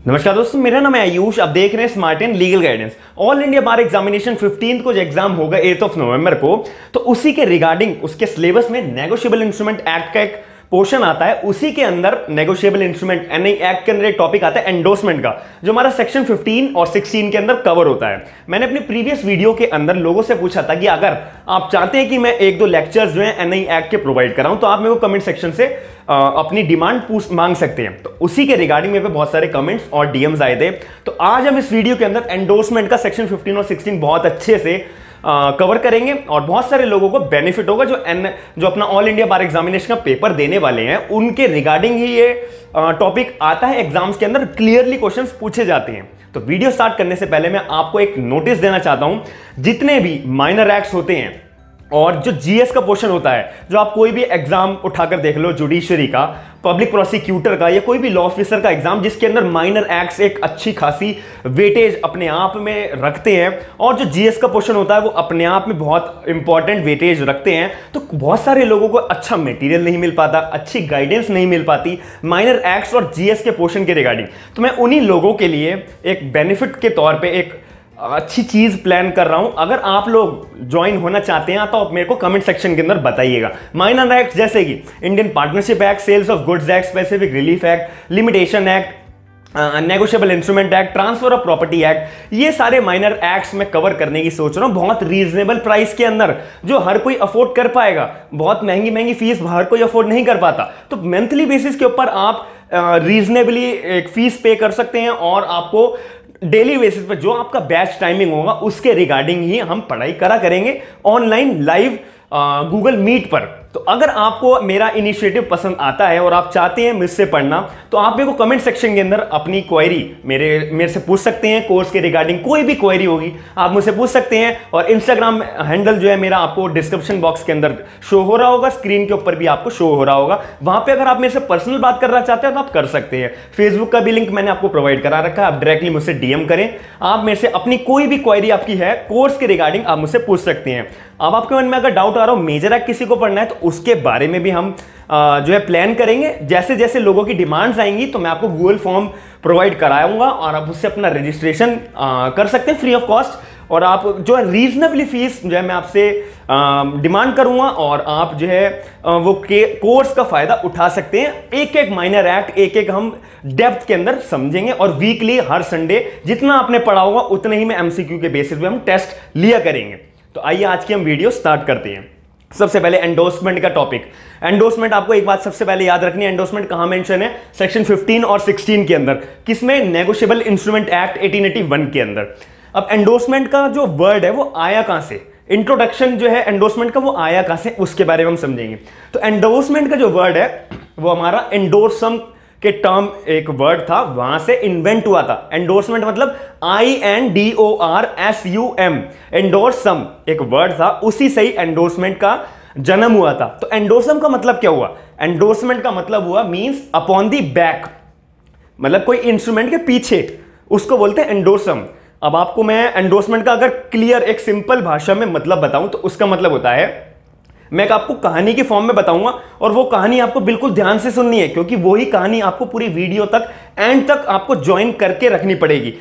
नमस्कार दोस्तों, मेरा नाम है आयुष। आप देख रहे हैं smart and legal guidance. All India bar examination 15 को जो एग्जाम होगा 8 नवंबर को, तो उसी के रिगार्डिंग उसके सिलेबस में नेगोशिएबल इंस्ट्रूमेंट एक्ट का एक पोर्शन आता है। उसी के अंदर नेगोशिएबल इंस्ट्रूमेंट एनआई एक्ट के अंदर एक टॉपिक आता है एंडोर्समेंट का, जो हमारा सेक्शन 15 और 16 के अंदर कवर होता है। मैंने अपनी प्रीवियस वीडियो के अंदर लोगों से पूछा था कि अगर आप चाहते हैं कि मैं एक दो लेक्चर्स जो है एनआई एक्ट के प्रोवाइड कराऊं, तो आप मेरे को कमेंट सेक्शन से अपनी डिमांड मांग सकते हैं। तो उसी के रिगार्डिंग मेरे पे बहुत सारे कमेंट्स और डीएम्स आए थे। तो आज हम इस वीडियो के अंदर एंडोर्समेंट का सेक्शन 15 और 16 बहुत अच्छे से कवर करेंगे और बहुत सारे लोगों को बेनिफिट होगा जो अपना ऑल इंडिया बार एग्जामिनेशन का पेपर देने वाले हैं, उनके रिगार्डिंग ही ये टॉपिक आता है। एग्जाम्स के अंदर क्लियरली क्वेश्चंस पूछे जाते हैं। तो वीडियो स्टार्ट करने से पहले मैं आपको एक नोटिस देना चाहता हूं। जितने भी माइनर एक्ट्स होते हैं और जो जीएस का पोर्शन होता है, जो आप कोई भी एग्जाम उठाकर देख लो, जुडिशरी का, पब्लिक प्रोसिक्यूटर का या कोई भी लॉ ऑफिसर का एग्जाम, जिसके अंदर माइनर एक्ट्स एक अच्छी खासी वेटेज अपने आप में रखते हैं, और जो जीएस का पोर्शन होता है वो अपने आप में बहुत इंपॉर्टेंट वेटेज रखते हैं, तो बहुत सारे लोगों को अच्छा मटेरियल नहीं मिल पाता, अच्छी गाइडेंस नहीं मिल पाती माइनर एक्ट्स और जीएस के पोर्शन के रिगार्डिंग। तो मैं उन्हीं लोगों के लिए एक बेनिफिट के तौर पर एक अच्छी चीज प्लान कर रहा हूं। अगर आप लोग ज्वाइन होना चाहते हैं तो आप मेरे को कमेंट सेक्शन के अंदर बताइएगा। माइनर एक्ट जैसे कि Indian partnership act, sales of goods act, specific relief act, limitation act, negotiable instrument act, transfer of property act, ये सारे माइनर एक्ट्स में कवर करने की सोच रहा हूं बहुत रीजनेबल प्राइस के अंदर, जो हर कोई अफोर्ड कर पाएगा। बहुत महंगी महंगी फीस हर कोई अफोर्ड नहीं कर पाता, तो मंथली बेसिस के ऊपर आप रीजनेबली एक फीस पे कर सकते हैं और आपको डेली बेसिस पे जो आपका बैच टाइमिंग होगा उसके रिगार्डिंग ही हम पढ़ाई करा करेंगे ऑनलाइन लाइव गूगल मीट पर। तो अगर आपको मेरा इनिशिएटिव पसंद आता है और आप चाहते हैं मुझसे पढ़ना, तो आप मेरे को कमेंट सेक्शन के अंदर अपनी क्वेरी मेरे से पूछ सकते हैं। कोर्स के रिगार्डिंग कोई भी क्वेरी होगी आप मुझसे पूछ सकते हैं, और इंस्टाग्राम हैंडल जो है मेरा आपको डिस्क्रिप्शन बॉक्स के अंदर शो हो रहा होगा, स्क्रीन के ऊपर भी आपको शो हो रहा होगा। वहां पर अगर आप मेरे से पर्सनल बात करना चाहते हैं तो आप कर सकते हैं। फेसबुक का भी लिंक मैंने आपको प्रोवाइड करा रखा है, आप डायरेक्टली मुझसे डीएम करें। आप मेरे से अपनी कोई भी क्वेरी आपकी है कोर्स के रिगार्डिंग आप मुझसे पूछ सकते हैं। अब आपके मन में अगर डाउट आ रहा हो मेजर एक्ट किसी को पढ़ना है, तो उसके बारे में भी हम जो है प्लान करेंगे। जैसे जैसे लोगों की डिमांड्स आएंगी तो मैं आपको गूगल फॉर्म प्रोवाइड कराऊंगा और आप उससे अपना रजिस्ट्रेशन कर सकते हैं फ्री ऑफ कॉस्ट। और आप जो है रीजनेबली फीस जो है मैं आपसे डिमांड करूंगा, और आप जो है वो कोर्स का फायदा उठा सकते हैं। एक एक माइनर एक्ट एक एक हम डेप्थ के अंदर समझेंगे, और वीकली हर संडे जितना आपने पढ़ा होगा उतने ही में एमसीक्यू के बेसिस पे हम टेस्ट लिया करेंगे। तो आइए आज की हम वीडियो स्टार्ट करते हैं। सबसे पहले एंडोर्समेंट का टॉपिक। एंडोर्समेंट, आपको एक बात सबसे पहले याद रखनी है, एंडोर्समेंट कहां मेंशन है? सेक्शन 15 और 16 के अंदर। किसमें? नेगोशिएबल इंस्ट्रूमेंट एक्ट 1881 के अंदर। अब एंडोर्समेंट का जो वर्ड है वो आया कहां से, इंट्रोडक्शन जो है एंडोर्समेंट का वो आया कहां से, उसके बारे में हम समझेंगे। तो एंडोर्समेंट का जो वर्ड है वो हमारा एंडोर्सम के टर्म एक वर्ड था, वहां से इन्वेंट हुआ था। एंडोर्समेंट मतलब INDORSUM, एंडोर्सम एक वर्ड था, उसी से ही एंडोर्समेंट का जन्म हुआ था। तो एंडोर्सम का मतलब क्या हुआ? एंडोर्समेंट का मतलब हुआ मींस अपॉन दी बैक, मतलब कोई इंस्ट्रूमेंट के पीछे, उसको बोलते हैं एंडोर्सम। अब आपको मैं एंडोर्समेंट का अगर क्लियर एक सिंपल भाषा में मतलब बताऊं तो उसका मतलब होता है, मैं आपको कहानी के फॉर्म में बताऊंगा, और वो कहानी आपको बिल्कुल ध्यान से सुननी है, क्योंकि वही कहानी आपको पूरी वीडियो तक एंड तक आपको ज्वाइन करके रखनी पड़ेगी।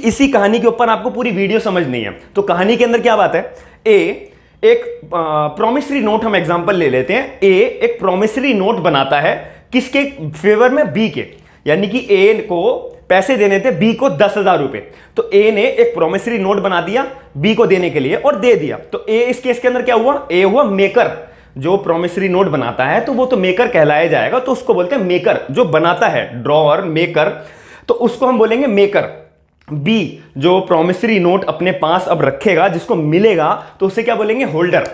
इसी कहानी के ऊपर आपको पूरी वीडियो समझनी है। तो कहानी के अंदर क्या बात है? एक प्रॉमिसरी नोट, हम एग्जांपल ले लेते हैं। ए एक प्रॉमिसरी नोट बनाता है किसके फेवर में? बी के, यानी कि ए को पैसे देने थे बी को 10,000 रुपए। तो ए ने एक प्रोमिसरी नोट बना दिया बी को देने के लिए और दे दिया। तो ए इस केस के अंदर क्या हुआ? ए हुआ मेकर। जो प्रोमिसरी नोट बनाता है तो वो तो मेकर कहलाया जाएगा, तो उसको बोलते हैं मेकर। जो बनाता है, ड्रॉअर, मेकर, तो उसको हम बोलेंगे मेकर। बी जो प्रोमिसरी नोट अपने पास अब रखेगा, जिसको मिलेगा, तो उसे क्या बोलेंगे? होल्डर।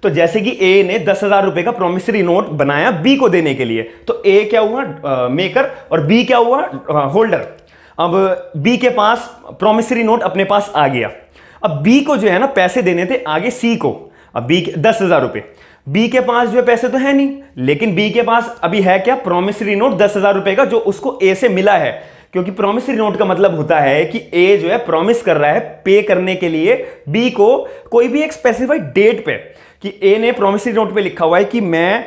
तो जैसे कि ए ने 10,000 रुपए का प्रोमिसरी नोट बनाया बी को देने के लिए, तो ए क्या हुआ? मेकर, और बी क्या हुआ? होल्डर। अब बी के पास प्रोमिसरी नोट अपने पास आ गया। अब बी को जो है ना पैसे देने थे आगे सी को। अब बी 10,000 रुपए, बी के पास जो है पैसे तो है नहीं, लेकिन बी के पास अभी है क्या? प्रोमिसरी नोट 10,000 रुपए का, जो उसको ए से मिला है। क्योंकि प्रोमिसरी नोट का मतलब होता है कि ए जो है प्रॉमिस कर रहा है पे करने के लिए बी को कोई भी एक स्पेसिफाइड डेट पे, कि ए ने प्रोमिसरी नोट पे लिखा हुआ है कि मैं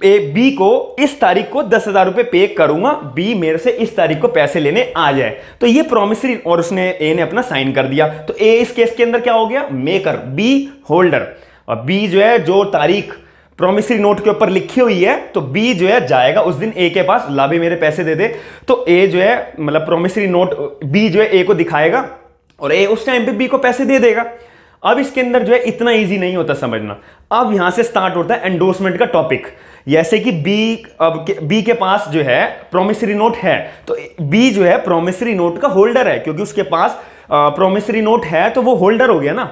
ए बी को इस तारीख को 10,000 रुपए पे करूंगा, बी मेरे से इस तारीख को पैसे लेने आ जाए। तो ये प्रॉमिसरी, और उसने ए ने अपना साइन कर दिया। तो ए इस केस के अंदर क्या हो गया, मेकर, बी होल्डर, और बी जो है जो तारीख प्रॉमिसरी नोट के ऊपर लिखी हुई है, तो बी जो है जाएगा उस दिन ए के पास, ला भी मेरे पैसे दे दे। तो ए जो है मतलब प्रॉमिसरी नोट बी जो है ए को दिखाएगा और ए उस टाइम पे बी को पैसे दे देगा। अब इसके अंदर जो है इतना इजी नहीं होता समझना। अब यहां से स्टार्ट होता है एंडोर्समेंट का टॉपिक। जैसे कि बी के पास जो है प्रॉमिसरी नोट है, तो बी जो है प्रॉमिसरी नोट का होल्डर है, क्योंकि उसके पास प्रॉमिसरी नोट है तो वो होल्डर हो गया ना।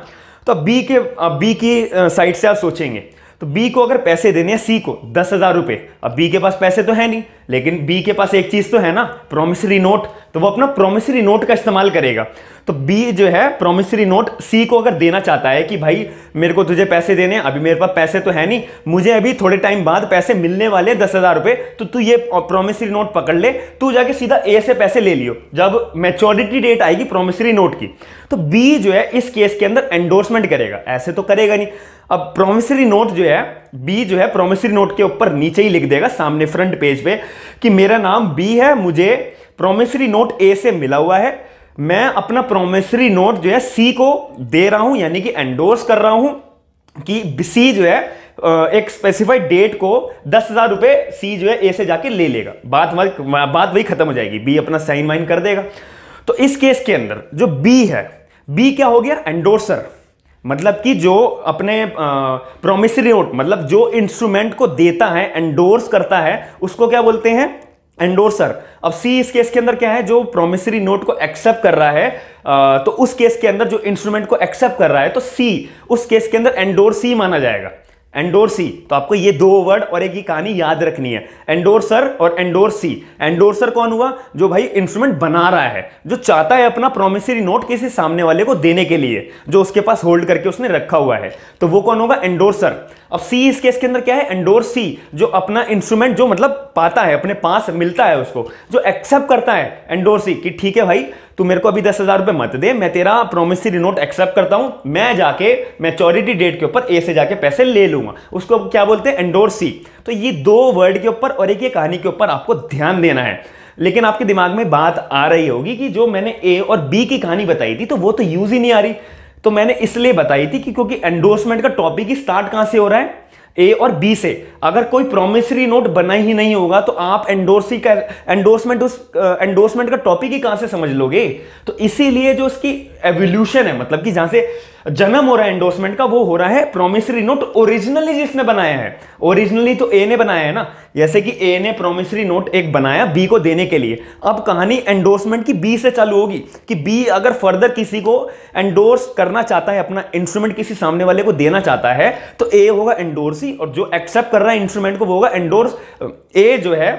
तो बी की साइड से आप सोचेंगे, तो बी को अगर पैसे देने हैं सी को 10,000 रुपए, अब बी के पास पैसे तो है नहीं, लेकिन बी के पास एक चीज तो है ना, प्रॉमिसरी नोट, तो वो अपना प्रॉमिसरी नोट का इस्तेमाल करेगा। तो बी जो है प्रॉमिसरी नोट सी को अगर देना चाहता है कि भाई मेरे को तुझे पैसे देने हैं, अभी मेरे पास पैसे तो है नहीं, मुझे अभी थोड़े टाइम बाद पैसे मिलने वाले 10,000 रुपए, तो तू ये प्रॉमिसरी नोट पकड़ ले, तू जाके सीधा ए से पैसे ले लियो जब मैच्योरिटी डेट आएगी प्रॉमिसरी नोट की। तो बी जो है इस केस के अंदर एंडोर्समेंट करेगा, ऐसे तो करेगा नहीं। अब प्रॉमिसरी नोट जो है, बी जो है प्रॉमिसरी नोट के ऊपर नीचे ही लिख देगा सामने फ्रंट पेज पे कि मेरा नाम बी है, मुझे प्रॉमिसरी नोट ए से मिला हुआ है, मैं अपना प्रॉमिसरी नोट जो है सी को दे रहा हूं, यानी कि एंडोर्स कर रहा हूं कि सी जो है एक स्पेसिफाइड डेट को 10,000 रुपए सी जो है ए से जाके ले लेगा। बात वही खत्म हो जाएगी, बी अपना साइन वाइन कर देगा। तो इस केस के अंदर जो बी है, बी क्या हो गया, एंडोर्सर, मतलब कि जो अपने प्रॉमिसरी नोट, मतलब जो इंस्ट्रूमेंट को देता है, एंडोर्स करता है, उसको क्या बोलते हैं, एंडोर्सर। अब सी इस केस के अंदर क्या है, जो प्रॉमिसरी नोट को एक्सेप्ट कर रहा है, तो उस केस के अंदर जो इंस्ट्रूमेंट को एक्सेप्ट कर रहा है, तो सी उस केस के अंदर एंडोर्सी माना जाएगा, एंडोर्सी। तो आपको ये दो वर्ड और एक ही कहानी याद रखनी है, एंडोर्सर और एंडोर्सी। एंडोर्सर कौन हुआ, जो भाई इंस्ट्रूमेंट बना रहा है, जो चाहता है अपना प्रॉमिसरी नोट किसी सामने वाले को देने के लिए, जो उसके पास होल्ड करके उसने रखा हुआ है, तो वो कौन होगा, एंडोर्सर। अब सी इस केस के अंदर क्या है, एंडोर्सी, जो अपना इंस्ट्रूमेंट जो मतलब पाता है, अपने पास मिलता है उसको, जो एक्सेप्ट करता है, एंडोर्सी, कि ठीक है भाई तू मेरे को अभी 10,000 रुपए मत दे, मैं तेरा प्रॉमिसरी नोट एक्सेप्ट करता हूं, मैं जाके मैच्योरिटी डेट के ऊपर ए से जाके पैसे ले लूंगा, उसको क्या बोलते हैं, एंडोर्सी। तो ये दो वर्ड के ऊपर और एक ही कहानी के ऊपर आपको ध्यान देना है। लेकिन आपके दिमाग में बात आ रही होगी कि जो मैंने ए और बी की कहानी बताई थी, तो वो तो यूज ही नहीं आ रही। तो मैंने इसलिए बताई थी कि क्योंकि एंडोर्समेंट का टॉपिक ही स्टार्ट कहां से हो रहा है, ए और बी से। अगर कोई प्रॉमिसरी नोट बना ही नहीं होगा तो आप एंडोर्समेंट का टॉपिक ही कहां से समझ लोगे। तो इसीलिए जो इसकी एवोल्यूशन है, मतलब कि जहां से जन्म हो रहा है एंडोर्समेंट का, वो हो रहा है प्रॉमिसरी नोट ओरिजिनली जिसने बनाया है। ओरिजिनली तो ए ने बनाया है ना, जैसे कि ए ने प्रॉमिसरी नोट एक बनाया बी को देने के लिए। अब कहानी एंडोर्समेंट की बी से चालू होगी कि बी अगर फर्दर किसी को एंडोर्स करना चाहता है, अपना इंस्ट्रूमेंट किसी सामने वाले को देना चाहता है, तो ए होगा एंडोर्सी, और जो एक्सेप्ट कर रहा है इंस्ट्रूमेंट को वो होगा एंडोर्स। ए जो है,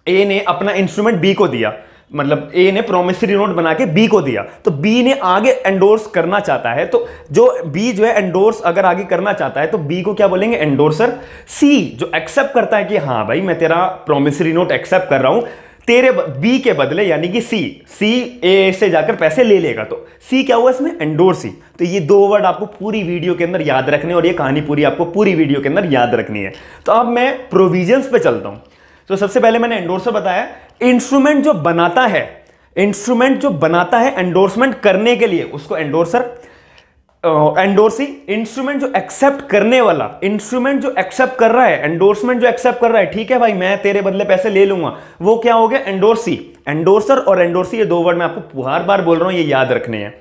ए ने अपना इंस्ट्रूमेंट बी को दिया, मतलब ए ने प्रॉमिसरी नोट बना के बी को दिया, तो बी ने आगे एंडोर्स करना चाहता है, तो जो बी जो है एंडोर्स अगर आगे करना चाहता है तो बी को क्या बोलेंगे, एंडोर्सर। सी जो एक्सेप्ट करता है कि हाँ भाई मैं तेरा प्रॉमिसरी नोट एक्सेप्ट कर रहा हूं तेरे बी के बदले, यानी कि सी ए से जाकर पैसे ले लेगा, तो सी क्या हुआ इसमें, एंडोर्सी। तो ये दो वर्ड आपको पूरी वीडियो के अंदर याद रखने, और ये कहानी पूरी आपको पूरी वीडियो के अंदर याद रखनी है। तो अब मैं प्रोविजंस पे चलता हूं। तो सबसे पहले मैंने एंडोर्सर बताया, इंस्ट्रूमेंट जो बनाता है एंडोर्समेंट करने के लिए, उसको एंडोर्सर। एंडोर्सी, इंस्ट्रूमेंट जो एक्सेप्ट करने वाला, इंस्ट्रूमेंट जो एक्सेप्ट कर रहा है, एंडोर्समेंट जो एक्सेप्ट कर रहा है, ठीक है भाई मैं तेरे बदले पैसे ले लूंगा, वो क्या हो गया, एंडोर्सी। एंडोर्सर और एंडोर्सी, ये दो वर्ड मैं आपको बार बार बोल रहा हूं, ये याद रखने हैं।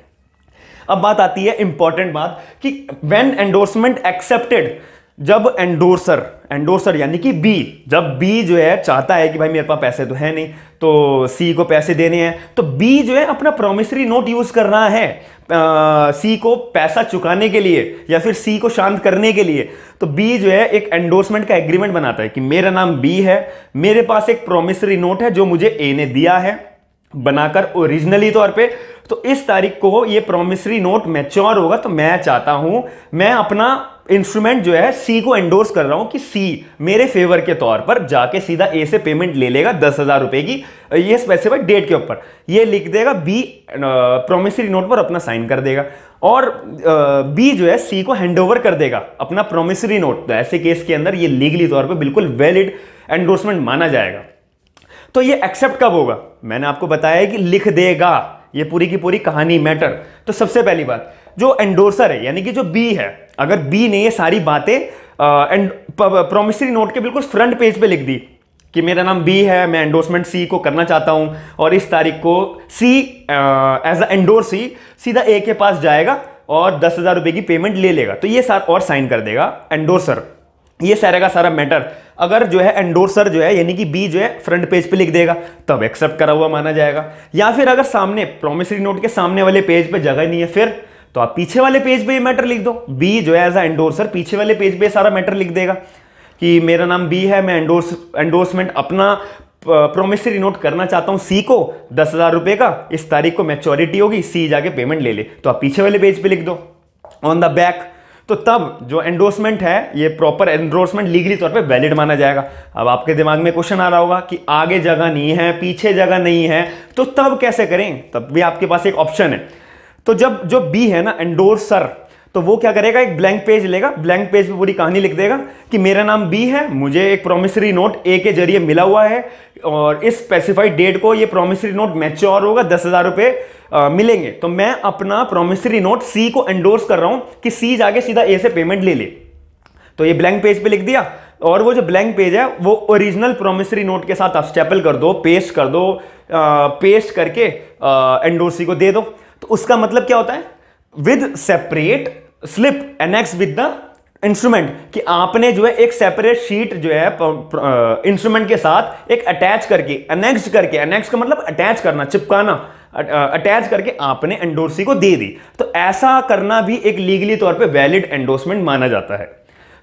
अब बात आती है इंपॉर्टेंट बात कि व्हेन एंडोर्समेंट एक्सेप्टेड, जब एंडोर्सर यानी कि बी, जब बी जो है चाहता है कि भाई मेरे पास पैसे तो है नहीं, तो सी को पैसे देने हैं, तो बी जो है अपना प्रॉमिसरी नोट यूज कर रहा है सी को पैसा चुकाने के लिए या फिर सी को शांत करने के लिए। तो बी जो है एक एंडोर्समेंट का एग्रीमेंट बनाता है कि मेरा नाम बी है, मेरे पास एक प्रॉमिसरी नोट है जो मुझे ए ने दिया है बनाकर ओरिजिनली तौर पे, तो इस तारीख को ये प्रॉमिसरी नोट मैच्योर होगा, तो मैं चाहता हूं मैं अपना इंस्ट्रूमेंट जो है सी को एंडोर्स कर रहा हूं कि सी मेरे फेवर के तौर पर जाके सीधा ए से पेमेंट ले लेगा 10,000 रुपए की, ये स्पेसिफाइड डेट के ऊपर, ये लिख देगा, बी प्रोमिसरी नोट पर अपना साइन कर देगा, और बी जो है सी को हैंडओवर कर देगा अपना प्रोमिसरी नोट। तो ऐसे केस के अंदर ये लीगली तौर पर बिल्कुल वैलिड एंडोर्समेंट माना जाएगा। तो ये एक्सेप्ट कब होगा? मैंने आपको बताया है कि लिख देगा, ये पूरी की पूरी कहानी मैटर। तो सबसे पहली बात, जो एंडोर्सर है यानी कि जो बी है, अगर बी ने ये सारी बातें प्रोमिसरी नोट के बिल्कुल फ्रंट पेज पे लिख दी कि मेरा नाम बी है, मैं एंडोर्समेंट सी को करना चाहता हूं और इस तारीख को सी एज अ एंडोर्सी सीधा ए के पास जाएगा और 10,000 रुपए की पेमेंट ले लेगा, तो ये और साइन कर देगा एंडोर्सर। ये सारे का सारा मैटर अगर जो है एंडोर्सर जो है यानी कि बी जो है फ्रंट पेज पे लिख देगा तब एक्सेप्ट करा हुआ माना जाएगा। या फिर अगर सामने प्रोमिसरी नोट के सामने वाले पेज पे जगह नहीं है फिर तो आप पीछे वाले पेज पे ये मैटर लिख दो। बी जो है एज अ एंडोर्सर पीछे वाले पेज पे सारा मैटर लिख देगा कि मेरा नाम बी है, मैं एंडोर्समेंट अपना प्रोमिसरी नोट करना चाहता हूं सी को 10,000 रुपए का, इस तारीख को मैच्योरिटी होगी, सी जाके पेमेंट ले ले, तो आप पीछे वाले पेज पे लिख दो ऑन द बैक। तो तब जो एंडोर्समेंट है ये प्रॉपर एंडोर्समेंट लीगली तौर पे वैलिड माना जाएगा। अब आपके दिमाग में क्वेश्चन आ रहा होगा कि आगे जगह नहीं है, पीछे जगह नहीं है, तो तब कैसे करें? तब भी आपके पास एक ऑप्शन है। तो जब जो बी है ना एंडोर्सर, तो वो क्या करेगा, एक ब्लैंक पेज लेगा, ब्लैंक पेज पे पूरी कहानी लिख देगा कि मेरा नाम बी है, मुझे एक प्रोमिसरी नोट ए के जरिए मिला हुआ है और इस स्पेसिफाइड डेट को ये प्रोमिसरी नोट मैच्योर होगा, 10,000 रुपए मिलेंगे, तो मैं अपना प्रोमिसरी नोट सी को एंडोर्स कर रहा हूं कि सी जाके सीधा ए से पेमेंट ले ले। तो ये ब्लैंक पेज पे लिख दिया और वो जो ब्लैंक पेज है वो ओरिजिनल प्रोमिसरी नोट के साथ आप स्टेपल कर दो, पेस्ट कर दो, पेस्ट करके एंडोर्सी को दे दो। तो उसका मतलब क्या होता है, with separate slip annex with the instrument, कि आपने जो है एक सेपरेट शीट जो है इंस्ट्रूमेंट के साथ एक अटैच करके, अनेक्स करके, अनेक्स का मतलब अटैच करना, चिपकाना, अटैच करके आपने एंडोर्सी को दे दी। तो ऐसा करना भी एक लीगली तौर पे वैलिड एंडोर्समेंट माना जाता है।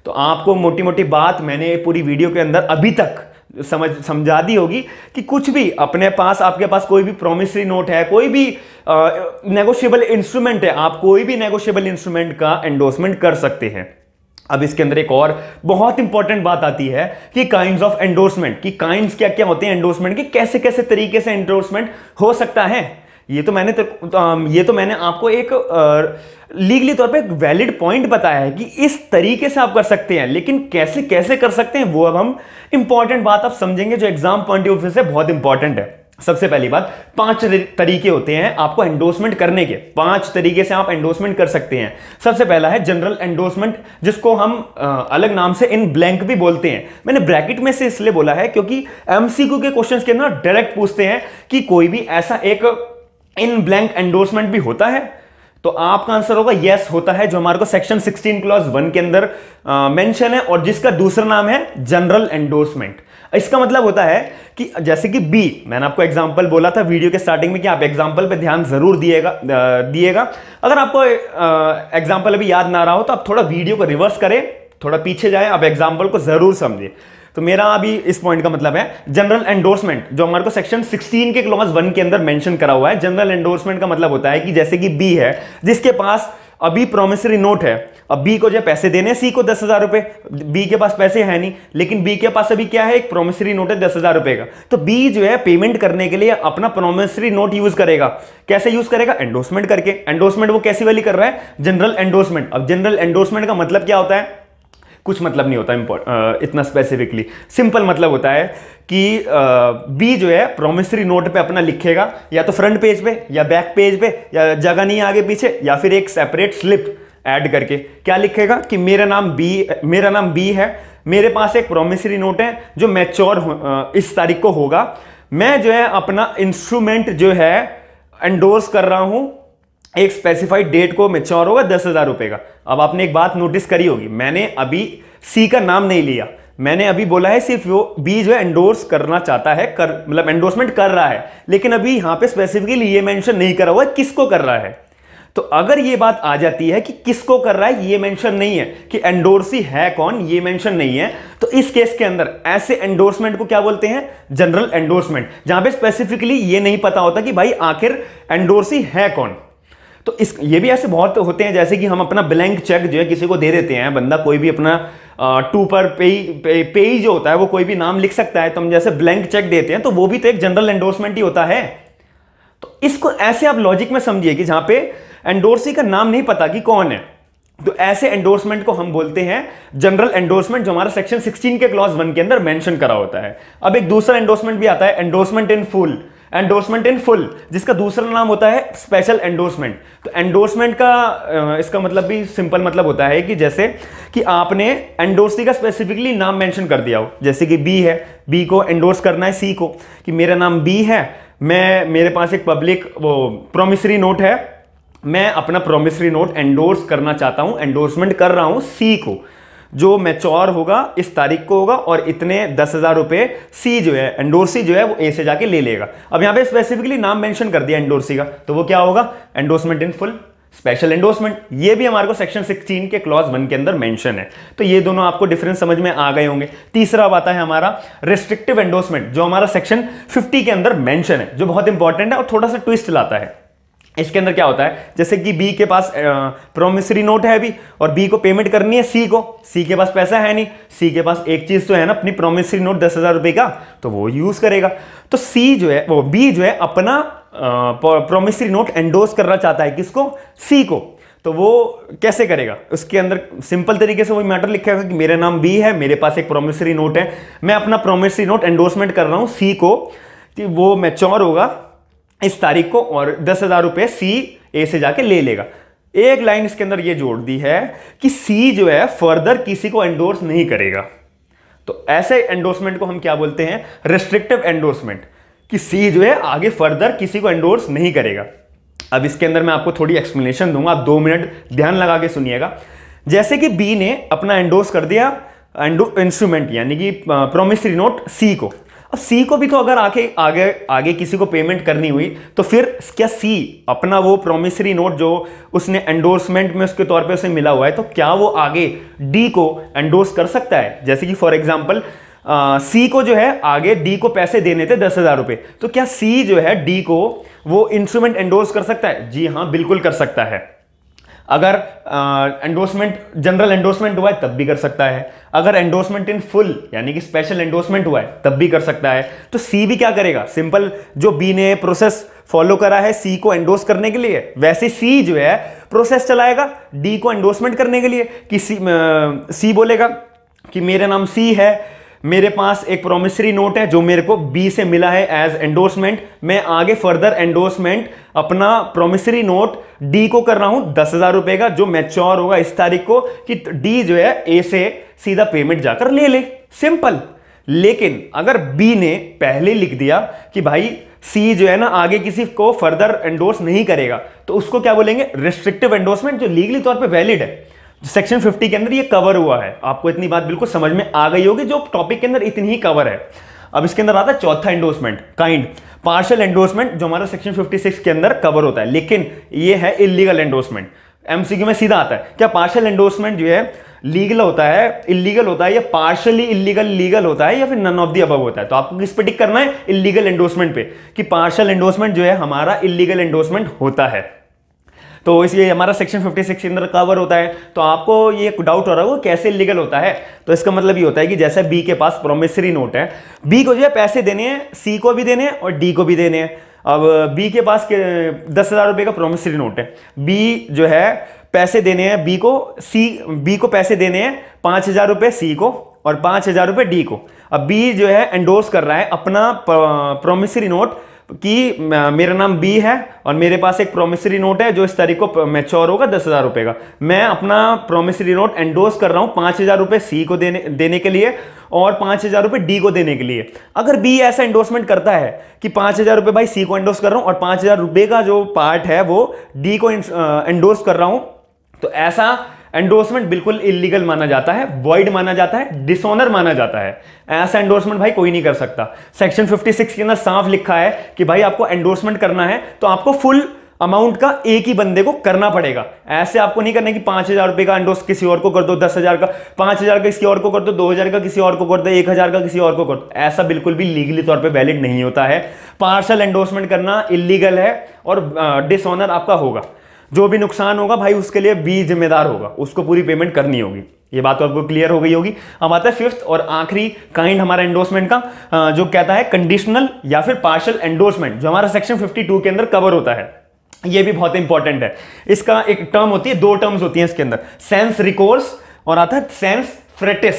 तो आपको मोटी मोटी बात मैंने पूरी वीडियो के अंदर अभी तक समझा दी होगी कि कुछ भी अपने पास, आपके पास कोई भी प्रोमिसरी नोट है, कोई भी नेगोशिएबल इंस्ट्रूमेंट है, आप कोई भी नेगोशिएबल इंस्ट्रूमेंट का एंडोर्समेंट कर सकते हैं। अब इसके अंदर एक और बहुत इंपॉर्टेंट बात आती है कि काइंड्स ऑफ एंडोर्समेंट, कि काइंड्स क्या क्या होते हैं एंडोर्समेंट के, कैसे कैसे तरीके से एंडोर्समेंट हो सकता है। ये तो मैंने आपको एक लीगली तौर पे एक वैलिड पॉइंट बताया है कि इस तरीके से आप कर सकते हैं, लेकिन कैसे कैसे कर सकते हैं वो अब हम इंपॉर्टेंट बात आप समझेंगे जो एग्जाम पॉइंट ऑफ व्यू से बहुत इंपॉर्टेंट है। सबसे पहली बात, 5 तरीके होते हैं आपको एंडोर्समेंट करने के, 5 तरीके से आप एंडोर्समेंट कर सकते हैं। सबसे पहला है जनरल एंडोर्समेंट, जिसको हम अलग नाम से इन ब्लैंक भी बोलते हैं। मैंने ब्रैकेट में से इसलिए बोला है क्योंकि एमसीक्यू के क्वेश्चंस के अंदर डायरेक्ट पूछते हैं कि कोई भी ऐसा एक इन ब्लैंक एंडोर्समेंट भी होता है, तो आपका आंसर होगा यस होता है, जो हमारे को सेक्शन 16 क्लॉज 1 के अंदर मेंशन है और जिसका दूसरा नाम है जनरल एंडोर्समेंट। इसका मतलब होता है कि जैसे कि बी, मैंने आपको एग्जांपल बोला था वीडियो के स्टार्टिंग में कि आप एग्जांपल पे ध्यान जरूर दिएगा। अगर आपको एग्जांपल अभी याद ना रहा हो तो आप थोड़ा वीडियो को रिवर्स करें, थोड़ा पीछे जाएं, आप एग्जांपल को जरूर समझें। तो मेरा अभी इस पॉइंट का मतलब है जनरल एंडोर्समेंट, जो हमारे को सेक्शन 16 के क्लॉज 1 के अंदर मेंशन करा हुआ है। जनरल एंडोर्समेंट का मतलब होता है कि जैसे कि बी है जिसके पास अभी प्रोमिसरी नोट है, अब बी को जो पैसे देने सी को 10,000 रुपए, बी के पास पैसे है नहीं, लेकिन बी के पास अभी क्या है, एक प्रोमिसरी नोट है 10,000 रुपए का। तो बी जो है पेमेंट करने के लिए अपना प्रोमिसरी नोट यूज करेगा। कैसे यूज करेगा? एंडोर्समेंट करके। एंडोर्समेंट वो कैसी वाली कर रहा है? General endorsement. अब जनरल एंडोर्समेंट का मतलब क्या होता है? कुछ मतलब नहीं होता इतना स्पेसिफिकली, सिंपल मतलब होता है कि बी जो है प्रोमिसरी नोट पे अपना लिखेगा, या तो फ्रंट पेज पे या बैक पेज पे, या जगह नहीं आगे पीछे, या फिर एक सेपरेट स्लिप ऐड करके क्या लिखेगा कि मेरा नाम बी है, मेरे पास एक प्रोमिसरी नोट है जो मैच्योर इस तारीख को होगा, मैं जो है अपना इंस्ट्रूमेंट जो है एंडोर्स कर रहा हूं, एक स्पेसिफाइड डेट को मैच्योर होगा 10,000 रुपए का। अब आपने एक बात नोटिस करी होगी, मैंने अभी सी का नाम नहीं लिया, मैंने अभी बोला है सिर्फ वो बी जो है एंडोर्स करना चाहता है, मतलब एंडोर्समेंट कर रहा है, लेकिन अभी यहां पे स्पेसिफिकली ये मेंशन नहीं करा हुआ है किसको कर रहा है। तो अगर ये बात आ जाती है कि किसको कर रहा है, ये मेंशन नहीं है, कि एंडोर्सी है कौन, ये मेंशन नहीं है, तो इस केस के अंदर ऐसे एंडोर्समेंट को क्या बोलते हैं? जनरल एंडोर्समेंट, जहां पे स्पेसिफिकली ये नहीं पता होता कि भाई आखिर एंडोर्सी है कौन। तो इस ये भी ऐसे बहुत होते हैं, जैसे कि हम अपना ब्लैंक चेक जो है किसी को दे देते हैं, बंदा कोई भी अपना टू पर पेई जो होता है वो कोई भी नाम लिख सकता है, तो हम जैसे ब्लैंक चेक देते हैं तो वो भी तो एक जनरल एंडोर्समेंट ही होता है। तो इसको ऐसे आप लॉजिक में समझिए कि जहां पे एंडोर्सी का नाम नहीं पता कि कौन है, तो ऐसे एंडोर्समेंट को हम बोलते हैं जनरल एंडोर्समेंट, जो हमारा सेक्शन 16 के क्लॉज 1 के अंदर मेंशन करा होता है। अब एक दूसरा एंडोर्समेंट भी आता है, endorsement in full, endorsement in full, जिसका दूसरा नाम होता है स्पेशल एंडोर्समेंट। तो एंडोर्समेंट का इसका मतलब भी सिंपल मतलब होता है कि जैसे कि आपने एंडोर्सी का स्पेसिफिकली नाम मेंशन कर दिया हो, जैसे कि बी है, बी को एंडोर्स करना है सी को, कि मेरा नाम बी है, मेरे पास एक पब्लिक वो प्रोमिसरी नोट है, मैं अपना प्रोमिसरी नोट एंडोर्स करना चाहता हूं, एंडोर्समेंट कर रहा हूं सी को, जो मैच्योर होगा इस तारीख को होगा और इतने 10,000 रुपए सी जो है एंडोर्सी जो है वो ए से जाके ले लेगा। अब यहां पे स्पेसिफिकली नाम मेंशन कर दिया एंडोर्सी का, तो वो क्या होगा, endorsement in full, special endorsement. ये भी हमारे को सेक्शन 16 के क्लॉज 1 के अंदर मेंशन है। तो ये दोनों आपको डिफरेंस समझ में आ गए होंगे। तीसरा आता है हमारा रेस्ट्रिक्टिव एंडोर्समेंट, जो हमारा सेक्शन 50 के अंदर मेंशन है, जो बहुत इंपॉर्टेंट है और थोड़ा सा ट्विस्ट लाता है। इसके अंदर क्या होता है, जैसे कि बी के पास प्रोमिसरी नोट है अभी और बी को पेमेंट करनी है सी को, सी के पास पैसा है नहीं, सी के पास एक चीज तो है ना अपनी प्रोमिसरी नोट 10,000 रुपए का, तो वो यूज करेगा। तो सी जो है वो बी जो है अपना प्रोमिसरी नोट एंडोर्स करना चाहता है, किसको, सी को। तो वो कैसे करेगा, उसके अंदर सिंपल तरीके से वही मैटर लिखेगा कि मेरा नाम बी है, मेरे पास एक प्रोमिसरी नोट है, मैं अपना प्रोमिसरी नोट एंडोर्समेंट कर रहा हूं सी को कि वो मैच्योर होगा इस तारीख को और 10,000 रुपए सी ए से जाके ले लेगा। एक लाइन इसके अंदर ये जोड़ दी है कि सी जो है फर्दर किसी को एंडोर्स नहीं करेगा। तो ऐसे एंडोर्समेंट को हम क्या बोलते हैं, रेस्ट्रिक्टिव एंडोर्समेंट, कि सी जो है आगे फर्दर किसी को एंडोर्स नहीं करेगा। अब इसके अंदर मैं आपको थोड़ी एक्सप्लेनेशन दूंगा, आप 2 मिनट ध्यान लगा के सुनिएगा। जैसे कि बी ने अपना एंडोर्स कर दिया इंस्ट्रूमेंट यानी कि प्रोमिसरी नोट सी को, और सी को भी तो अगर आगे किसी को पेमेंट करनी हुई तो फिर क्या सी अपना वो प्रोमिसरी नोट जो उसने एंडोर्समेंट में उसके तौर पे उसे मिला हुआ है, तो क्या वो आगे डी को एंडोर्स कर सकता है। जैसे कि फॉर एग्जांपल सी को जो है आगे डी को पैसे देने थे 10,000 रुपए, तो क्या सी जो है डी को वो इंस्ट्रूमेंट एंडोर्स कर सकता है? जी हाँ, बिल्कुल कर सकता है। अगर एंडोर्समेंट जनरल एंडोर्समेंट हुआ है तब भी कर सकता है, अगर एंडोर्समेंट इन फुल यानी कि स्पेशल एंडोर्समेंट हुआ है तब भी कर सकता है। तो सी भी क्या करेगा, सिंपल जो बी ने प्रोसेस फॉलो करा है सी को एंडोर्स करने के लिए, वैसे सी जो है प्रोसेस चलाएगा डी को एंडोर्समेंट करने के लिए। कि सी बोलेगा कि मेरा नाम सी है, मेरे पास एक प्रोमिसरी नोट है जो मेरे को बी से मिला है एज एंडोर्समेंट, मैं आगे फर्दर एंडोर्समेंट अपना प्रोमिसरी नोट डी को कर रहा हूं 10,000 रुपए का, जो मैच्योर होगा इस तारीख को, कि डी जो है ए से सीधा पेमेंट जाकर ले ले, सिंपल। लेकिन अगर बी ने पहले लिख दिया कि भाई सी जो है ना आगे किसी को फर्दर एंडोर्स नहीं करेगा, तो उसको क्या बोलेंगे, रेस्ट्रिक्टिव एंडोर्समेंट, जो लीगली तौर पे वैलिड है। सेक्शन 50 के अंदर ये कवर हुआ है। आपको इतनी बात बिल्कुल समझ में आ गई होगी, जो टॉपिक के अंदर इतनी ही कवर है। अब इसके अंदर आता है चौथा एंडोर्समेंट, काइंड पार्शियल एंडोर्समेंट, जो हमारा सेक्शन 56 के अंदर कवर होता है, लेकिन ये है इलीगल एंडोर्समेंट। एमसीक्यू में सीधा आता है, क्या पार्शियल एंडोर्समेंट जो है लीगल होता है, इलीगल होता है, या पार्शियली इलीगल लीगल होता है, या फिर नन ऑफ द अबव होता है? तो आपको किस पे टिक करना है, इलीगल एंडोर्समेंट पे, कि पार्शियल एंडोर्समेंट जो है हमारा इलीगल एंडोर्समेंट होता है। तो इसलिए हमारा सेक्शन 56 के अंदर कवर होता है। तो आपको ये डाउट हो रहा है कैसे इलीगल होता है, तो इसका मतलब ये होता है कि जैसे बी के पास प्रोमिसरी नोट है, बी को जो है पैसे देने हैं, सी को भी देने हैं और डी को भी देने हैं। अब बी के पास 10,000 रुपए का प्रोमिसरी नोट है, बी जो है पैसे देने हैं बी को पैसे देने हैं 5,000 रुपए सी को और 5,000 रुपए डी को। अब बी जो है एंडोर्स कर रहा है अपना प्रोमिसरी नोट कि मेरा नाम बी है और मेरे पास एक प्रोमिसरी नोट है जो इस तारीख को मैच्योर होगा 10,000 रुपए का, मैं अपना प्रोमिसरी नोट एंडोर्स कर रहा हूं 5,000 रुपए सी को देने के लिए और 5,000 रुपए डी को देने के लिए। अगर बी ऐसा एंडोर्समेंट करता है कि 5,000 रुपए भाई सी को एंडोर्स कर रहा हूं और 5,000 रुपए का जो पार्ट है वो डी को एंडोर्स कर रहा हूं, तो ऐसा एंडोर्समेंट बिल्कुल इलीगल माना जाता है, वॉइड माना जाता है, डिसऑनर माना जाता है। ऐसा एंडोर्समेंट भाई कोई नहीं कर सकता। सेक्शन 56 के अंदर साफ लिखा है कि भाई आपको एंडोर्समेंट करना है तो आपको फुल अमाउंट का एक ही बंदे को करना पड़ेगा। ऐसे आपको नहीं करना कि 5,000 रुपए का एंडोर्स किसी और को कर दो, 10,000 का, 5,000 का किसी और को कर दो, 2,000 का किसी और को कर दो, 1,000 का किसी और को कर दो। ऐसा बिल्कुल भी लीगली तौर पे वैलिड नहीं होता है। पार्शियल एंडोर्समेंट करना इलीगल है और डिसऑनर आपका होगा। जो भी नुकसान होगा भाई उसके लिए बी जिम्मेदार होगा, उसको पूरी पेमेंट करनी होगी। ये बात तो आपको क्लियर हो गई होगी। अब आता है फिफ्थ और आखिरी काइंड हमारा एंडोर्समेंट का, जो कहता है कंडीशनल या फिर पार्शियल एंडोर्समेंट, जो हमारा सेक्शन 52 के अंदर कवर होता है। ये भी बहुत इंपॉर्टेंट है। इसका एक टर्म होती है, दो टर्म्स होती हैं इसके अंदर, सेंस रिकोर्स और आता है सेंस फ्रेटिस।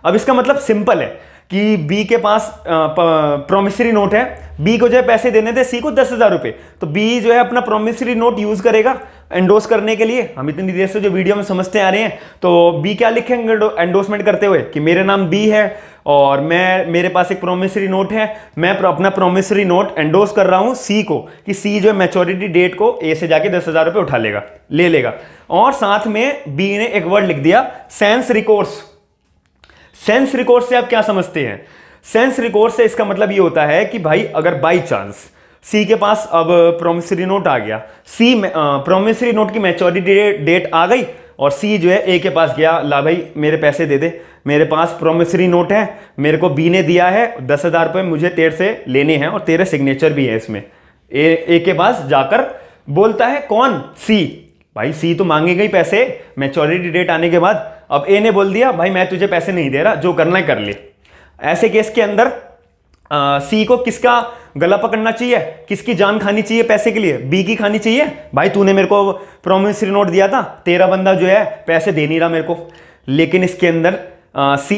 अब इसका मतलब सिंपल है कि बी के पास प्रोमिसरी नोट है, बी को जो है पैसे देने थे सी को 10,000 रुपए, तो बी जो है अपना प्रोमिसरी नोट यूज करेगा एंडोर्स करने के लिए। हम इतनी देर से जो वीडियो में समझते आ रहे हैं, तो बी क्या लिखेंगे एंडोर्समेंट करते हुए कि मेरा नाम बी है और मेरे पास एक प्रोमिसरी नोट है, मैं अपना प्रोमिसरी नोट एंडोर्स कर रहा हूं सी को, कि सी जो है मैच्योरिटी डेट को ए से जाके 10,000 रुपए उठा लेगा, ले लेगा। और साथ में बी ने एक वर्ड लिख दिया सेंस रिकोर्स। सेंस रिकोर्स से आप क्या समझते हैं? सेंस रिकोर्स से इसका मतलब ये होता है कि भाई अगर बाई चांस सी के पास अब प्रोमिसरी नोट आ गया, सी प्रोमिसरी नोट की मैच्योरिटी डेट आ गई और सी जो है ए के पास गया, ला भाई मेरे पैसे दे दे, मेरे पास प्रोमिसरी नोट है, मेरे को बी ने दिया है 10,000 रुपए, मुझे तेरे से लेने हैं और तेरे सिग्नेचर भी है इसमें। ए के पास जाकर बोलता है, कौन? सी। भाई सी तो मांगेगा ही पैसे मैच्योरिटी डेट आने के बाद। अब ए ने बोल दिया भाई मैं तुझे पैसे नहीं दे रहा, जो करना है कर ले। ऐसे केस के अंदर सी को किसका गला पकड़ना चाहिए, किसकी जान खानी चाहिए पैसे के लिए? बी की खानी चाहिए। भाई तूने मेरे को प्रोमिसरी नोट दिया था, तेरा बंदा जो है पैसे दे नहीं रहा मेरे को। लेकिन इसके अंदर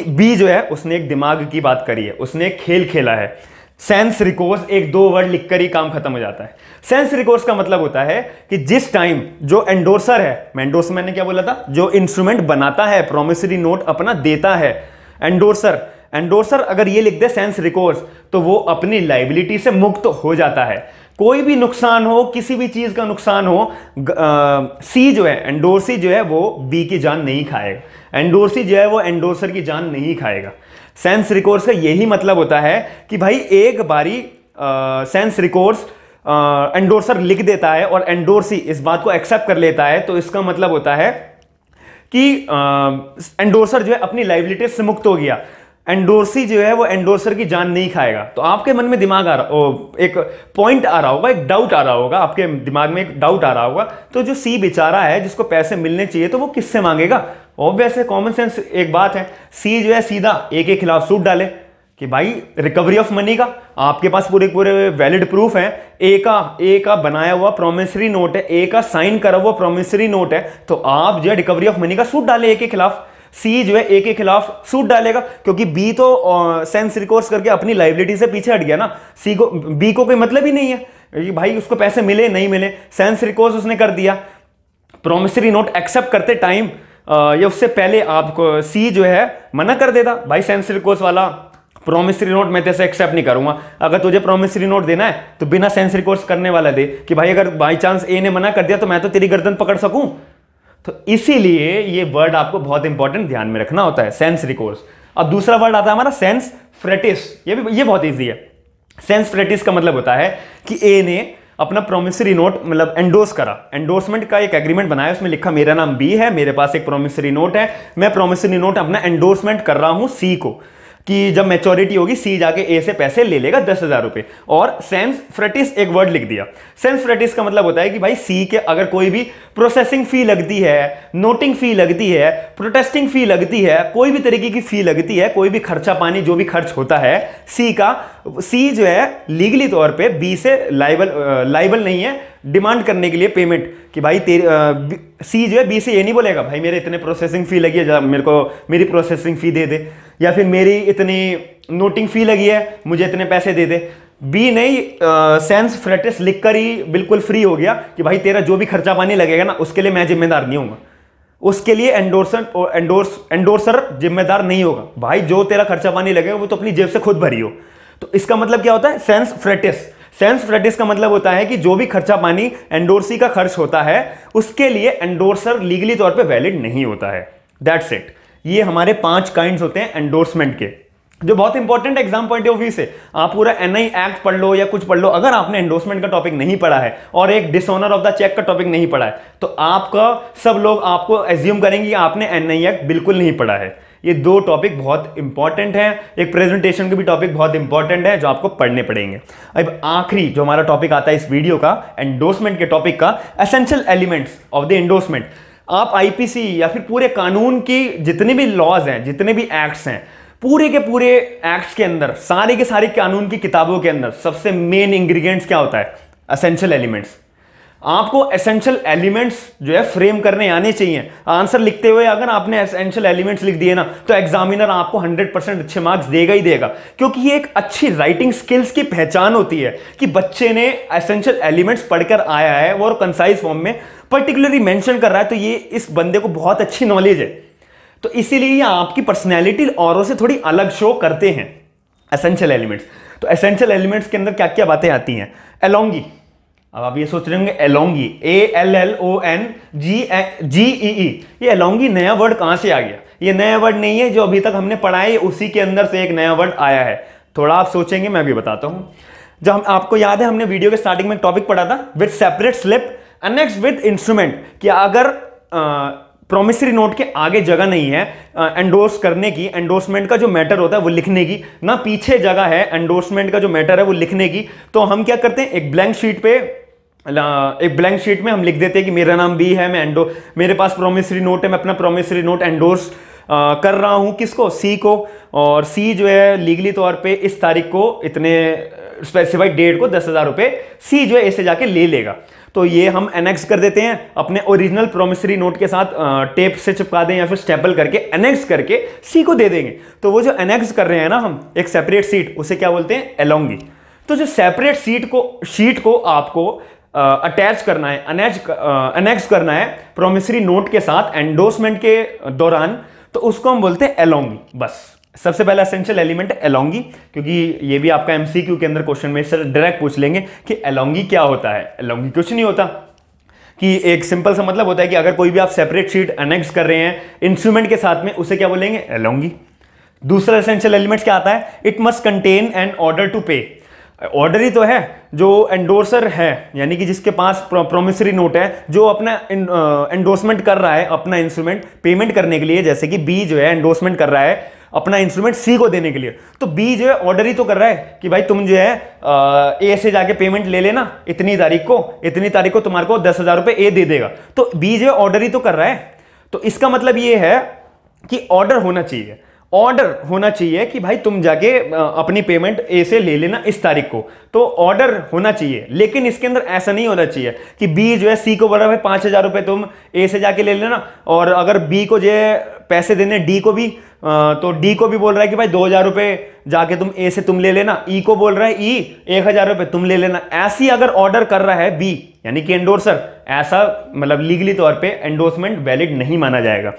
बी जो है उसने एक दिमाग की बात करी है, उसने एक खेल खेला है। सेंस रिकोर्स, एक दो वर्ड लिखकर ही काम खत्म हो जाता है। सेंस रिकोर्स का मतलब होता है कि जिस टाइम जो एंडोर्सर है, एंडोर्सर मैंने क्या बोला था, जो इंस्ट्रूमेंट बनाता है, प्रोमिसरी नोट अपना देता है, एंडोर्सर अगर ये लिख दे सेंस रिकोर्स, तो वो अपनी लाइबिलिटी से मुक्त हो जाता है। कोई भी नुकसान हो, किसी भी चीज का नुकसान हो, सी जो है, एंडोर्सी जो है वो बी की जान नहीं खाएगा, एंडोर्सी जो है वो एंडोर्सर की जान नहीं खाएगा। सेंस रिकोर्स का यही मतलब होता है कि भाई एक बारी सेंस रिकोर्स एंडोर्सर लिख देता है और एंडोर्सी इस बात को एक्सेप्ट कर लेता है, तो इसका मतलब होता है कि एंडोर्सर जो है अपनी लाइबिलिटी से मुक्त हो गया। एंडोर्सी जो है वो एंडोर्सर की जान नहीं खाएगा। तो आपके मन में दिमाग आ रहा, एक पॉइंट आ रहा होगा, एक डाउट आ रहा होगा, आपके दिमाग में एक डाउट आ रहा होगा, तो जो सी बेचारा है जिसको पैसे मिलने चाहिए, तो वो किससे मांगेगा? ऑब्वियस है, कॉमन सेंस एक बात है। सी जो है सीधा ए के खिलाफ सूट डाले कि भाई रिकवरी ऑफ मनी का, आपके पास पूरे वैलिड प्रूफ है, ए का बनाया हुआ प्रोमिसरी नोट है, ए का साइन करा हुआ प्रोमिसरी नोट है, तो आप जो है रिकवरी ऑफ मनी का सूट डाले ए के खिलाफ। सी जो है ए के खिलाफ सूट डालेगा क्योंकि बी तो सेंस रिकोर्स करके अपनी लाइबिलिटी से पीछे हट गया ना। सी को, बी को कोई मतलब ही नहीं है कि भाई उसको पैसे मिले नहीं मिले, सेंस रिकोर्स उसने कर दिया। प्रोमिसरी नोट एक्सेप्ट करते टाइम या उससे पहले आपको सी जो है मना कर देता, भाई सेंस रिकोर्स वाला प्रोमिसरी नोट मैं तेरे से एक्सेप्ट नहीं करूंगा, अगर तुझे प्रोमिसरी नोट देना है तो बिना सेंस रिकोर्स करने वाला दे, कि भाई अगर बाई चांस ए ने मना कर दिया तो मैं तो तेरी गर्दन पकड़ सकूं। तो इसीलिए ये वर्ड आपको बहुत इंपॉर्टेंट ध्यान में रखना होता है, सेंस रिकोर्स। अब दूसरा वर्ड आता है हमारा सेंस फ्रेटिस। ये बहुत इजी है। सेंस फ्रेटिस का मतलब होता है कि ए ने अपना प्रोमिसरी नोट मतलब एंडोर्स करा, एंडोर्समेंट का एक एग्रीमेंट बनाया, उसमें लिखा मेरा नाम बी है, मेरे पास एक प्रोमिसरी नोट है, मैं प्रोमिसरी नोट अपना एंडोर्समेंट कर रहा हूं सी को कि जब मैच्योरिटी होगी सी जाके ए से पैसे ले लेगा 10,000 रुपए। और सेंस फ्रेटिस एक वर्ड लिख दिया। सेंस फ्रेटिस का मतलब होता है कि भाई सी के अगर कोई भी प्रोसेसिंग फी लगती है, नोटिंग फी लगती है, प्रोटेस्टिंग फी लगती है, कोई भी तरीके की फी लगती है, कोई भी खर्चा पानी जो भी खर्च होता है सी का, सी जो है लीगली तौर पे बी से लाइबल नहीं है डिमांड करने के लिए पेमेंट, कि भाई सी जो है बी से ये नहीं बोलेगा भाई मेरे इतने प्रोसेसिंग फी लगी है, मेरे को मेरी प्रोसेसिंग फी दे दे, या फिर मेरी इतनी नोटिंग फी लगी है मुझे इतने पैसे दे दे। बी नहीं, सेंस फ्रेटिस लिखकर ही बिल्कुल फ्री हो गया कि भाई तेरा जो भी खर्चा पानी लगेगा ना उसके लिए मैं जिम्मेदार नहीं होऊंगा, उसके लिए एंडोर्सर जिम्मेदार नहीं होगा। भाई जो तेरा खर्चा पानी लगेगा वो तो अपनी जेब से खुद भरी हो। तो इसका मतलब क्या होता है? सेंस फ्रेटिस। सेंस फ्रेटिस का मतलब होता है कि जो भी खर्चा पानी एंडोर्सी का खर्च होता है उसके लिए एंडोर्सर लीगली तौर पे वैलिड नहीं होता है। That's it. ये हमारे 5 काइंड्स होते हैं एंडोर्समेंट के, जो बहुत important exam point of view से। आप पूरा एनआई एक्ट पढ़ लो या कुछ पढ़ लो, अगर आपने एंडोर्समेंट का टॉपिक नहीं पढ़ा है और एक डिसऑनर ऑफ द चेक का टॉपिक नहीं पढ़ा है तो आपका सब लोग आपको एज्यूम करेंगे कि आपने एनआई एक्ट बिल्कुल नहीं पढ़ा है। ये दो टॉपिक बहुत इंपॉर्टेंट है, एक प्रेजेंटेशन के भी टॉपिक बहुत इंपॉर्टेंट है जो आपको पढ़ने पड़ेंगे। अब आखिरी जो हमारा टॉपिक आता है इस वीडियो का, एंडोर्समेंट के टॉपिक का, essential elements of the endorsement. आप आईपीसी या फिर पूरे कानून की जितने भी लॉज हैं, जितने भी एक्ट्स हैं, पूरे के पूरे एक्ट्स के अंदर, सारे के सारे कानून की किताबों के अंदर सबसे मेन इंग्रेडिएंट्स क्या होता है? Essential elements. आपको एसेंशियल एलिमेंट्स जो है फ्रेम करने आने चाहिए। आंसर लिखते हुए अगर आपने एसेंशियल एलिमेंट्स लिख दिए ना, तो एग्जामिनर आपको 100% अच्छे मार्क्स देगा ही देगा, क्योंकि ये एक अच्छी राइटिंग स्किल्स की पहचान होती है कि बच्चे ने एसेंशियल एलिमेंट्स पढ़कर आया है और कंसाइज फॉर्म में पर्टिकुलरली मेंशन कर रहा है, तो ये इस बंदे को बहुत अच्छी नॉलेज है। तो इसीलिए ये आपकी पर्सनैलिटी औरों से थोड़ी अलग शो करते हैं एसेंशियल एलिमेंट्स। तो एसेंशियल एलिमेंट्स के अंदर क्या क्या बातें आती हैं? एलोंगी। अब आप ये सोच रहे होंगे एलोंगी, ALLONGEE, ये एलोंगी नया वर्ड कहां से आ गया? ये नया वर्ड नहीं है, जो अभी तक हमने पढ़ा है उसी के अंदर से एक नया वर्ड आया है। थोड़ा आप सोचेंगे, मैं भी बताता हूं। जब आपको याद है हमने वीडियो के स्टार्टिंग में एक टॉपिक पढ़ा था, with separate slip annexed with instrument, कि अगर प्रोमिसरी नोट के आगे जगह नहीं है एंडोर्स करने की, एंडोर्समेंट का जो मैटर होता है वो लिखने की, ना पीछे जगह है एंडोर्समेंट का जो मैटर है वो लिखने की, तो हम क्या करते हैं, एक ब्लैंक शीट में हम लिख देते हैं कि मेरा नाम बी है, मेरे पास प्रोमिसरी नोट है, मैं अपना प्रोमिसरी नोट एंडोर्स कर रहा हूं किसको? सी को। और सी जो है लीगली तौर पे इस तारीख को, इतने स्पेसिफाइड डेट को 10,000 रुपए सी जो है ऐसे जाके ले लेगा। तो ये हम एनेक्स कर देते हैं अपने ओरिजिनल प्रोमिसरी नोट के साथ, टेप से चिपका दें या फिर स्टेपल करके एनेक्स करके सी को दे देंगे। तो वो जो एनेक्स कर रहे हैं ना हम, एक सेपरेट सीट, उसे क्या बोलते हैं? एलोंगी। तो जो सेपरेट शीट को आपको अटैच करना है, एनेक्स करना है प्रोमिसरी नोट के साथ एंडोर्समेंट के दौरान, तो उसको हम बोलते हैं एलोंगी। बस सबसे पहला एसेंशियल एलिमेंट है एलोंगी, क्योंकि ये भी आपका एमसीक्यू के अंदर क्वेश्चन में सर डायरेक्ट पूछ लेंगे कि एलोंगी क्या होता है। एलोंगी कुछ नहीं होता, कि एक सिंपल सा मतलब होता है कि अगर कोई भी आप सेपरेट शीट एनेक्स कर रहे हैं इंस्ट्रूमेंट के साथ में, उसे क्या बोलेंगे? एलोंगी। दूसरा एसेंशियल एलिमेंट क्या आता है? It must contain an order to pay. Order ही तो है, जो एंडोर्सर है यानी कि जिसके पास प्रोमिसरी नोट है, जो अपना एंडोर्समेंट कर रहा है अपना इंस्ट्रूमेंट पेमेंट करने के लिए, जैसे कि बी जो है एंडोर्समेंट कर रहा है अपना इंस्ट्रूमेंट सी को देने के लिए, तो बी जो है ऑर्डर ही तो कर रहा है कि भाई तुम जो है ए से जाके पेमेंट ले लेना, इतनी तारीख को तुम्हारे को 10,000 रुपए ए दे देगा। तो बी जो है ऑर्डर ही तो कर रहा है। तो इसका मतलब ये है कि ऑर्डर होना चाहिए कि भाई तुम जाके अपनी पेमेंट ए से ले लेना इस तारीख को, तो ऑर्डर होना चाहिए। लेकिन इसके अंदर ऐसा नहीं होना चाहिए कि बी जो है सी को बोल रहा है 5,000 रुपए तुम ए से जाके ले लेना, और अगर बी को जो है पैसे देने डी को भी, तो डी को भी बोल रहा है कि भाई 2,000 रुपए जाके तुम ए से तुम ले लेना, ई को बोल रहा है ई 1,000 रुपए तुम ले लेना। ऐसी अगर ऑर्डर कर रहा है बी यानी कि एंडोर्सर, ऐसा मतलब लीगली तौर पे एंडोर्समेंट वैलिड नहीं माना जाएगा।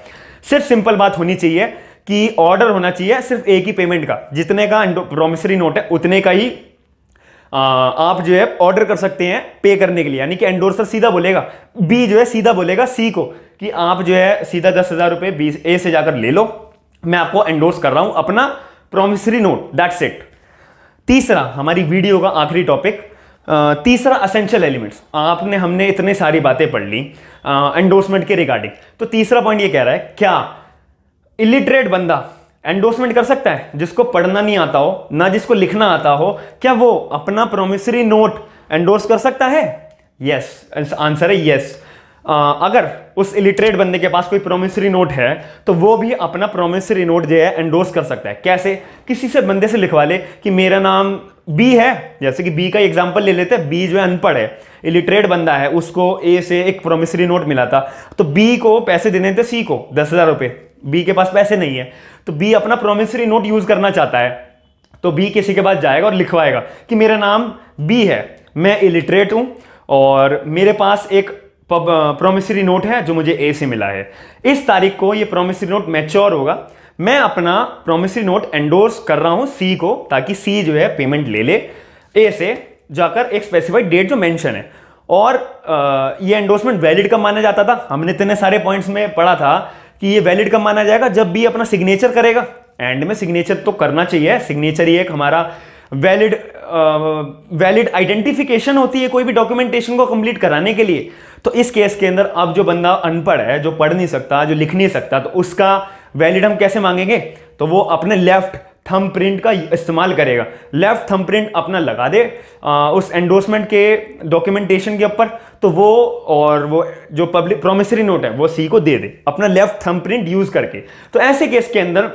सिर्फ सिंपल बात होनी चाहिए कि ऑर्डर होना चाहिए सिर्फ एक ही पेमेंट का, जितने का प्रोमिसरी नोट है उतने का ही आप जो है ऑर्डर कर सकते हैं पे करने के लिए। यानी कि एंडोर्सर सीधा बोलेगा, बी जो है सीधा बोलेगा सी को कि आप जो है सीधा 10,000 रुपए बी ए से जाकर ले लो, मैं आपको एंडोर्स कर रहा हूं अपना प्रोमिसरी नोट, दैट्स इट। तीसरा हमारी वीडियो का आखिरी टॉपिक, तीसरा एसेंशियल एलिमेंट्स। हमने इतने सारी बातें पढ़ ली एंडोर्समेंट के रिगार्डिंग, तो तीसरा पॉइंट ये कह रहा है, क्या इलिटरेट बंदा एंडोर्समेंट कर सकता है? जिसको पढ़ना नहीं आता हो ना जिसको लिखना आता हो, क्या वो अपना प्रोमिसरी नोट एंडोर्स कर सकता है? यस, आंसर है यस। अगर उस इलिटरेट बंदे के पास कोई प्रोमिसरी नोट है तो वो भी अपना प्रोमिसरी नोट जो है एंडोर्स कर सकता है। कैसे? किसी से बंदे से लिखवा ले कि मेरा नाम बी है, जैसे कि बी का एग्जांपल ले लेते हैं, बी जो है अनपढ़ है, इलिटरेट बंदा है, उसको ए से एक प्रोमिसरी नोट मिला था, तो बी को पैसे देने थे सी को 10,000 रुपए, बी के पास पैसे नहीं है, तो बी अपना प्रोमिसरी नोट यूज करना चाहता है, तो बी किसी के पास जाएगा और लिखवाएगा कि मेरा नाम बी है, मैं इलिटरेट हूं और मेरे पास एक प्रोमिसरी नोट है जो मुझे ए से मिला है, इस तारीख को ये प्रोमिसरी नोट मैच्योर होगा, मैं अपना प्रोमिसरी नोट एंडोर्स कर रहा हूं सी को, ताकि सी जो है पेमेंट ले ले ए से जाकर एक स्पेसिफाइड डेट जो मेंशन है। और ये एंडोर्समेंट वैलिड कब माना जाता था? हमने इतने सारे पॉइंट्स में पढ़ा था कि ये वैलिड कब माना जाएगा, जब बी अपना सिग्नेचर करेगा। एंड में सिग्नेचर तो करना चाहिए, सिग्नेचर ही एक हमारा वैलिड आइडेंटिफिकेशन होती है कोई भी डॉक्यूमेंटेशन को कंप्लीट कराने के लिए। तो इस केस के अंदर अब जो बंदा अनपढ़ है, जो पढ़ नहीं सकता, जो लिख नहीं सकता, तो उसका वैलिड हम कैसे मांगेंगे? तो वो अपने लेफ्ट थंब प्रिंट का इस्तेमाल करेगा, लेफ्ट थंब प्रिंट अपना लगा दे उस एंडोर्समेंट के डॉक्यूमेंटेशन के ऊपर, तो वो जो पब्लिक प्रोमिसरी नोट है वो सी को दे दे अपना लेफ्ट थंब प्रिंट यूज करके। तो ऐसे केस के अंदर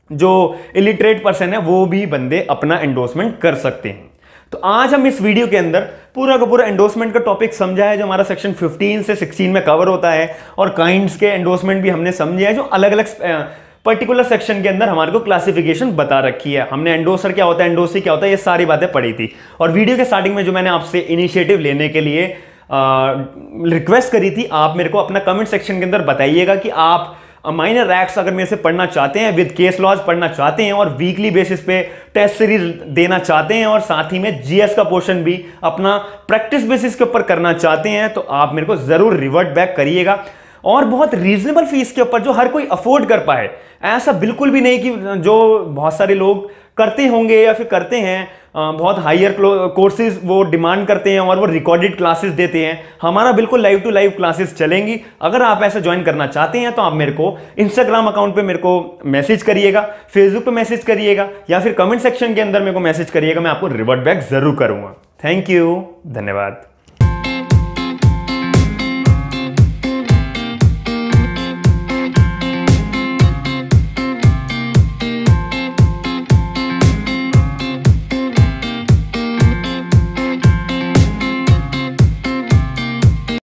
जो इलिटरेट पर्सन है वो भी बंदे अपना एंडोर्समेंट कर सकते हैं। तो आज हम इस वीडियो के अंदर पूरा का पूरा एंडोर्समेंट का टॉपिक समझा है जो हमारा सेक्शन 15 से 16 में कवर होता है, और काइंड्स के एंडोर्समेंट भी हमने समझे हैं जो अलग अलग पर्टिकुलर सेक्शन के अंदर हमारे को क्लासिफिकेशन बता रखी है। हमने एंडोसर क्या होता है, एंडोसी क्या होता है, ये सारी बातें पढ़ी थी। और वीडियो के स्टार्टिंग में जो मैंने आपसे इनिशिएटिव लेने के लिए रिक्वेस्ट करी थी, आप मेरे को अपना कमेंट सेक्शन के अंदर बताइएगा कि आप माइनर एक्ट्स अगर मेरे से पढ़ना चाहते हैं, विद केस लॉज पढ़ना चाहते हैं, और वीकली बेसिस पे टेस्ट सीरीज देना चाहते हैं, और साथ ही में जीएस का पोर्शन भी अपना प्रैक्टिस बेसिस के ऊपर करना चाहते हैं, तो आप मेरे को जरूर रिवर्ट बैक करिएगा। और बहुत रीजनेबल फीस के ऊपर जो हर कोई अफोर्ड कर पाए, ऐसा बिल्कुल भी नहीं कि जो बहुत सारे लोग करते होंगे या फिर करते हैं, बहुत हायर कोर्सेज वो डिमांड करते हैं और वो रिकॉर्डेड क्लासेस देते हैं। हमारा बिल्कुल लाइव टू लाइव क्लासेस चलेंगी। अगर आप ऐसा ज्वाइन करना चाहते हैं तो आप मेरे को इंस्टाग्राम अकाउंट पे मेरे को मैसेज करिएगा, फेसबुक पे मैसेज करिएगा, या फिर कमेंट सेक्शन के अंदर मेरे को मैसेज करिएगा, मैं आपको रिवर्ट बैक जरूर करूंगा। थैंक यू, धन्यवाद।